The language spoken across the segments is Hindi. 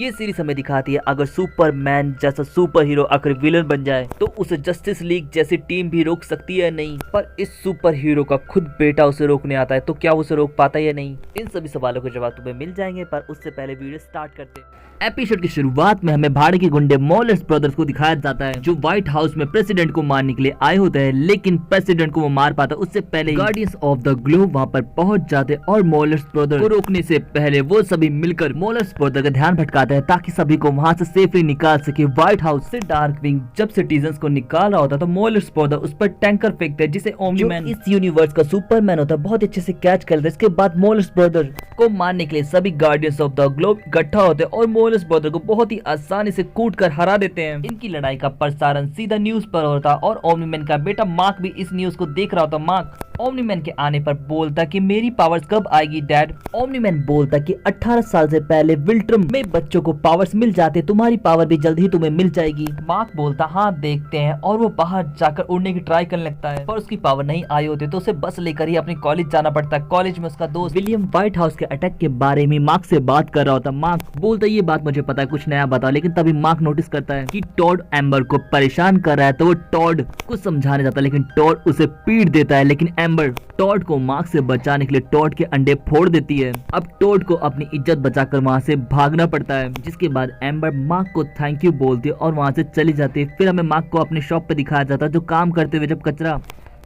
ये सीरीज हमें दिखाती है अगर सुपरमैन जैसा सुपर हीरो अगर विलन बन जाए तो उसे जस्टिस लीग जैसी टीम भी रोक सकती है या नहीं। पर इस सुपर हीरो का खुद बेटा उसे रोकने आता है तो क्या उसे रोक पाता है या नहीं। इन सभी सवालों के जवाब तुम्हें मिल जाएंगे, पर उससे पहले वीडियो स्टार्ट करते हैं। एपिसोड की शुरुआत में हमें भाड़े के गुंडे मॉलर्स ब्रदर्स को दिखाया जाता है जो व्हाइट हाउस में प्रेसिडेंट को मारने के लिए आए होते हैं, लेकिन प्रेसिडेंट को वो मार पाता उससे पहले गार्डियंस ऑफ द ग्लोब वहाँ पर पहुंच जाते और मॉलर्स ब्रदर को रोकने से पहले वो सभी मिलकर मॉलर्स ब्रदर का ध्यान भटकाते हैं ताकि सभी को वहाँ से सेफली निकाल सके। व्हाइट हाउस से डार्क विंग जब सिटीजन्स को निकाल रहा होता तो मॉलर्स ब्रदर उस पर टैंकर फेंकते हैं जिसे ओमनी-मैन इस यूनिवर्स का सुपरमैन होता है बहुत अच्छे से कैच कर लेता है। इसके बाद मॉलर्स ब्रदर को मारने के लिए सभी गार्डियंस ऑफ द ग्लोब इकट्ठा होते हैं और मॉलर्स ब्रदर को बहुत ही आसानी से कूट कर हरा देते हैं। इनकी लड़ाई का प्रसारण सीधा न्यूज पर होता और ओमनी-मैन का बेटा मार्क भी इस न्यूज को देख रहा होता। मार्क ओमनी-मैन के आने पर बोलता कि मेरी पावर्स कब आएगी डैड। ओमनी-मैन बोलता कि 18 साल से पहले विल्ट्रम में बच्चों को पावर्स मिल जाते, तुम्हारी पावर भी जल्द ही तुम्हें मिल जाएगी। मार्क बोलता हाँ देखते हैं और वो बाहर जाकर उड़ने की ट्राई करने लगता है, पर उसकी पावर नहीं आई होती तो उसे बस लेकर ही अपने कॉलेज जाना पड़ता है। कॉलेज में उसका दोस्त विलियम व्हाइट हाउस के अटैक के बारे में मार्क से बात कर रहा होता। मार्क बोलता ये बात मुझे पता है, कुछ नया बताओ। लेकिन तभी मार्क नोटिस करता है कि टॉड एम्बर को परेशान कर रहा है तो वो टॉड को समझाने जाता है, लेकिन टॉड उसे पीट देता है। लेकिन एम्बर टॉड को मार्क से बचाने के लिए टॉड के अंडे फोड़ देती है। अब टॉड को अपनी इज्जत बचाकर वहाँ से भागना पड़ता है, जिसके बाद एम्बर मार्क को थैंक यू बोलती है और वहाँ से चली जाती है। फिर हमें मार्क को अपने शॉप पे दिखाया जाता है जो काम करते हुए जब कचरा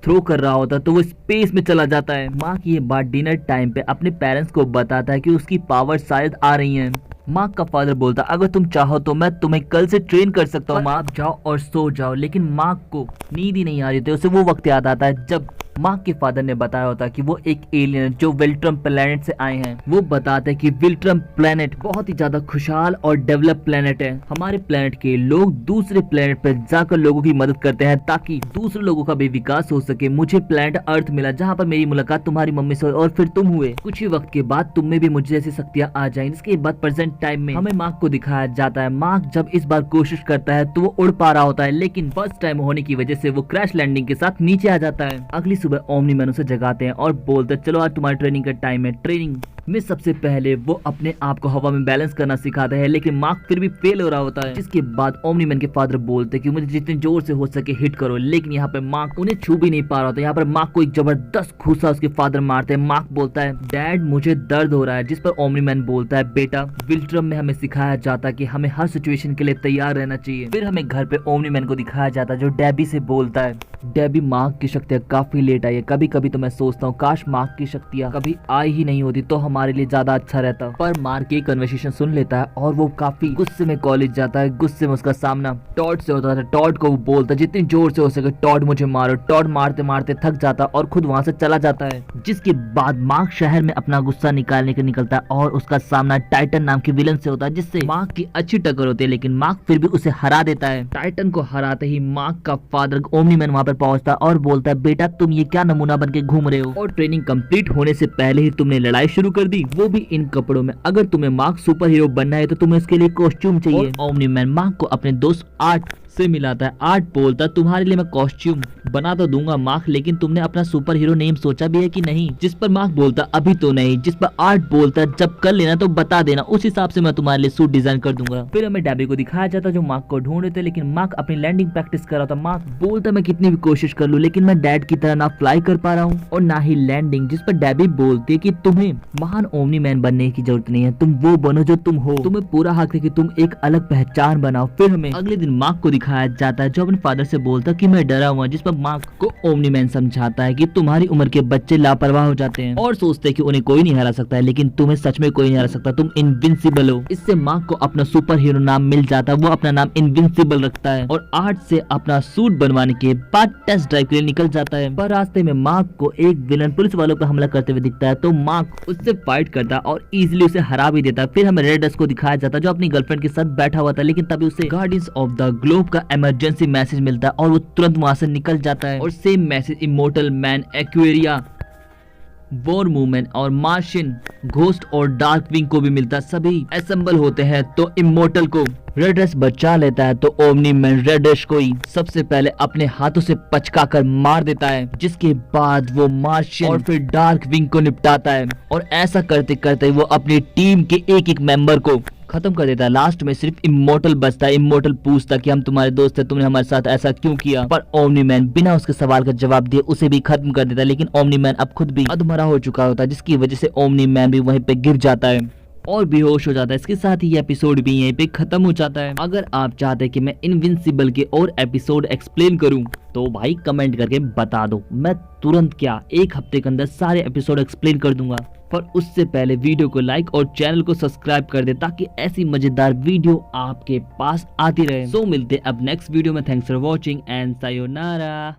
थ्रो कर रहा होता तो वो स्पेस में चला जाता है। मार्क ये बात डिनर टाइम पे अपने पेरेंट्स को बताता है कि उसकी पावर शायद आ रही है। मार्क का फादर बोलता अगर तुम चाहो तो मैं तुम्हें कल से ट्रेन कर सकता हूँ, आप जाओ और सो जाओ। लेकिन मार्क को नींद ही नहीं आ रही थी। उसे वो वक्त याद आता है जब मार्क के फादर ने बताया होता कि वो एक एलियन जो विल्ट्रम प्लेनेट से आए हैं। वो बताते हैं कि विल्ट्रम प्लेनेट बहुत ही ज्यादा खुशहाल और डेवलप प्लेनेट है। हमारे प्लेनेट के लोग दूसरे प्लेनेट पर जाकर लोगों की मदद करते हैं ताकि दूसरे लोगों का भी विकास हो सके। मुझे प्लेनेट अर्थ मिला जहाँ पर मेरी मुलाकात तुम्हारी मम्मी से और फिर तुम हुए। कुछ ही वक्त के बाद तुम में भी मुझे जैसी शक्तियाँ आ जाएंगी। इसके बाद प्रेजेंट टाइम में हमें मार्क को दिखाया जाता है। मार्क जब इस बार कोशिश करता है तो वो उड़ पा रहा होता है, लेकिन फर्स्ट टाइम होने की वजह से वो क्रैश लैंडिंग के साथ नीचे आ जाता है। अगली सुबह ओमनी-मैन उसे जगाते हैं और बोलते हैं चलो आज तुम्हारी ट्रेनिंग का टाइम है। ट्रेनिंग में सबसे पहले वो अपने आप को हवा में बैलेंस करना सिखाता है, लेकिन मार्क फिर भी फेल हो रहा होता है। जिसके बाद ओमनी-मैन के फादर बोलते हैं कि मुझे जितने जोर से हो सके हिट करो, लेकिन यहाँ पे मार्क उन्हें छू भी नहीं पा रहा होता। यहाँ पर मार्क को एक जबरदस्त घूसा उसके फादर मारते हैं। मार्क बोलता है डैड मुझे दर्द हो रहा है, जिस पर ओमनी-मैन बोलता है बेटा विल्ट्रम में हमें सिखाया जाता है कि हमें हर सिचुएशन के लिए तैयार रहना चाहिए। फिर हमें घर पे ओमनी-मैन को दिखाया जाता है जो डेबी से बोलता है डेबी मार्क की शक्तियाँ काफी लेट आई है, कभी कभी तो मैं सोचता हूँ काश मार्क की शक्तियाँ कभी आई ही नहीं होती तो हमारे लिए ज्यादा अच्छा रहता। पर मार्क ये कन्वर्सेशन सुन लेता है और वो काफी गुस्से में कॉलेज जाता है। गुस्से में उसका सामना टॉड से होता है। टॉड को वो बोलता है जितनी जोर से हो सके टॉड मुझे मारो। टॉड मारते मारते थक जाता और खुद वहाँ से चला जाता है। जिसके बाद मार्क शहर में अपना गुस्सा निकालने के निकलता है और उसका सामना टाइटन नाम के विलन से होता है, जिससे मार्क की अच्छी टक्कर होती है, लेकिन मार्क फिर भी उसे हरा देता है। टाइटन को हराते ही मार्क का फादर ओमनी-मैन वहाँ पर पहुंचता और बोलता है बेटा तुम ये क्या नमूना बन के घूम रहे हो और ट्रेनिंग कंप्लीट होने से पहले ही तुमने लड़ाई शुरू कर दी, वो भी इन कपड़ों में। अगर तुम्हें मार्क सुपर हीरो बनना है तो तुम्हें इसके लिए कॉस्ट्यूम चाहिए। ओमनी-मैन मार्क को अपने दोस्त आर्ट से मिलाता है। आर्ट बोलता तुम्हारे लिए मैं कॉस्ट्यूम बना तो दूंगा मार्क, लेकिन तुमने अपना सुपर हीरो नेम सोचा भी है कि नहीं। जिस पर मार्क बोलता अभी तो नहीं। जिस पर आर्ट बोलता जब कर लेना तो बता देना, उस हिसाब से मैं तुम्हारे लिए सूट डिजाइन कर दूंगा। फिर हमें डेबी को दिखाया जाता जो मार्क को ढूंढ रहे थे, लेकिन मार्क अपनी लैंडिंग प्रैक्टिस कर रहा था। मार्क बोलता मैं कितनी भी कोशिश कर लूं लेकिन मैं डैड की तरह ना फ्लाई कर पा रहा हूँ और ना ही लैंडिंग। जिस पर डेबी बोलती है कि तुम्हें महान ओमनी-मैन बनने की जरूरत नहीं है, तुम वो बनो जो तुम हो, तुम्हें पूरा हक है कि तुम एक अलग पहचान बनाओ। फिर हमें अगले दिन मार्क को दिखाया जाता है जो अपने फादर से बोलता कि मैं डरा हुआ, जिस पर मार्क को ओमनी-मैन समझाता है कि तुम्हारी उम्र के बच्चे लापरवाह हो जाते हैं और सोचते हैं कि उन्हें कोई नहीं हरा सकता है, लेकिन तुम्हें सच में कोई नहीं हरा सकता, तुम इनविंसिबल हो। इससे मार्क को अपना सुपर हीरो नाम मिल जाता है। वो अपना नाम इनविंसिबल रखता है और आर्ट से अपना सूट बनवाने के बाद टेस्ट ड्राइव के लिए निकल जाता है। पर रास्ते में मार्क को एक विलन पुलिस वालों पर हमला करते हुए दिखता है तो मार्क उससे फाइट करता है और इजीली उसे हरा भी देता है। फिर हमें रेड डस्ट को दिखाया जाता है जो अपनी गर्लफ्रेंड के साथ बैठा हुआ था, लेकिन तभी उसे गार्डियंस ऑफ द ग्लोब का इमरजेंसी मैसेज मिलता है और वो तुरंत वहां से निकल जाता है। और same message immortal man, aquaria, war movement और मार्शियन घोस्ट और डार्क विंग को भी मिलता। सभी असेंबल होते हैं तो इमोर्टल को रेड डस्ट बचा लेता है तो ओमनी-मैन रेड डस्ट को ही सबसे पहले अपने हाथों से पचका कर मार देता है। जिसके बाद वो मार्शियन और फिर डार्क विंग को निपटाता है और ऐसा करते करते वो अपनी टीम के एक एक मेंबर को खत्म कर देता है। लास्ट में सिर्फ इमोर्टल बचता है। इमोर्टल पूछता कि हम तुम्हारे दोस्त है, तुमने हमारे साथ ऐसा क्यों किया, पर ओमनी मैन बिना उसके सवाल का जवाब दिए उसे भी खत्म कर देता है। लेकिन ओमनी मैन अब खुद भी अधमरा हो चुका होता है, जिसकी वजह से ओमनी मैन भी वहीं पे गिर जाता है और बेहोश हो जाता है। इसके साथ ही ये एपिसोड भी यहीं पे खत्म हो जाता है। अगर आप चाहते हैं कि मैं इनविंसिबल के और एपिसोड एक्सप्लेन करूं तो भाई कमेंट करके बता दो, मैं तुरंत क्या 1 हफ्ते के अंदर सारे एपिसोड एक्सप्लेन कर दूंगा। पर उससे पहले वीडियो को लाइक और चैनल को सब्सक्राइब कर दे ताकि ऐसी मजेदार वीडियो आपके पास आती रहे। सो मिलते हैं अब नेक्स्ट वीडियो में। Thanks for watching and sayonara.